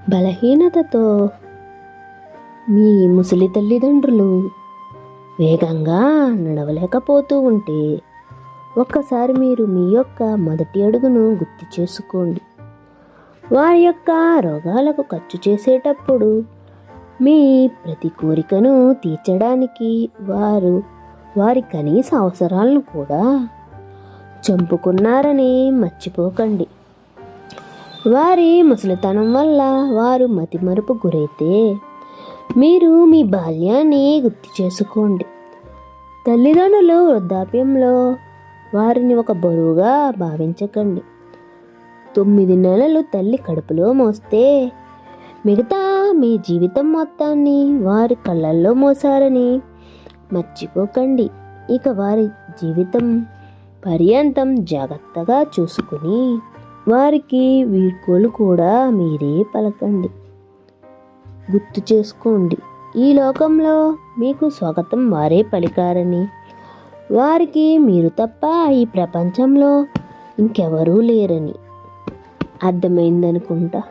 బలహీనతతో మీ ముసలి తల్లిదండ్రులు వేగంగా నడవలేకపోతూ ఉంటే ఒక్కసారి మీరు మీ యొక్క మొదటి అడుగును గుర్తు చేసుకోండి. వారి యొక్క రోగాలకు ఖర్చు చేసేటప్పుడు మీ ప్రతి కోరికను తీర్చడానికి వారి కనీస అవసరాలను కూడా చంపుకున్నారని మర్చిపోకండి. వారి ముసలితనం వల్ల వారు మతిమరుపు గురైతే మీరు మీ బాల్యాన్ని గుర్తు చేసుకోండి. తల్లిదండ్రులు వృద్ధాప్యంలో వారిని ఒక బరువుగా భావించకండి. 9 నెలలు తల్లి కడుపులో మోస్తే మిగతా మీ జీవితం మొత్తాన్ని వారి కళ్ళల్లో మోసారని మర్చిపోకండి. ఇక వారి జీవితం పర్యంతం జాగ్రత్తగా చూసుకుని వారికి వీడ్కోలు కూడా మీరే పలకండి. గుర్తు చేసుకోండి, ఈ లోకంలో మీకు స్వాగతం వారే పలికారని, వారికి మీరు తప్ప ఈ ప్రపంచంలో ఇంకెవరూ లేరని. అర్థమైందనుకుంటా.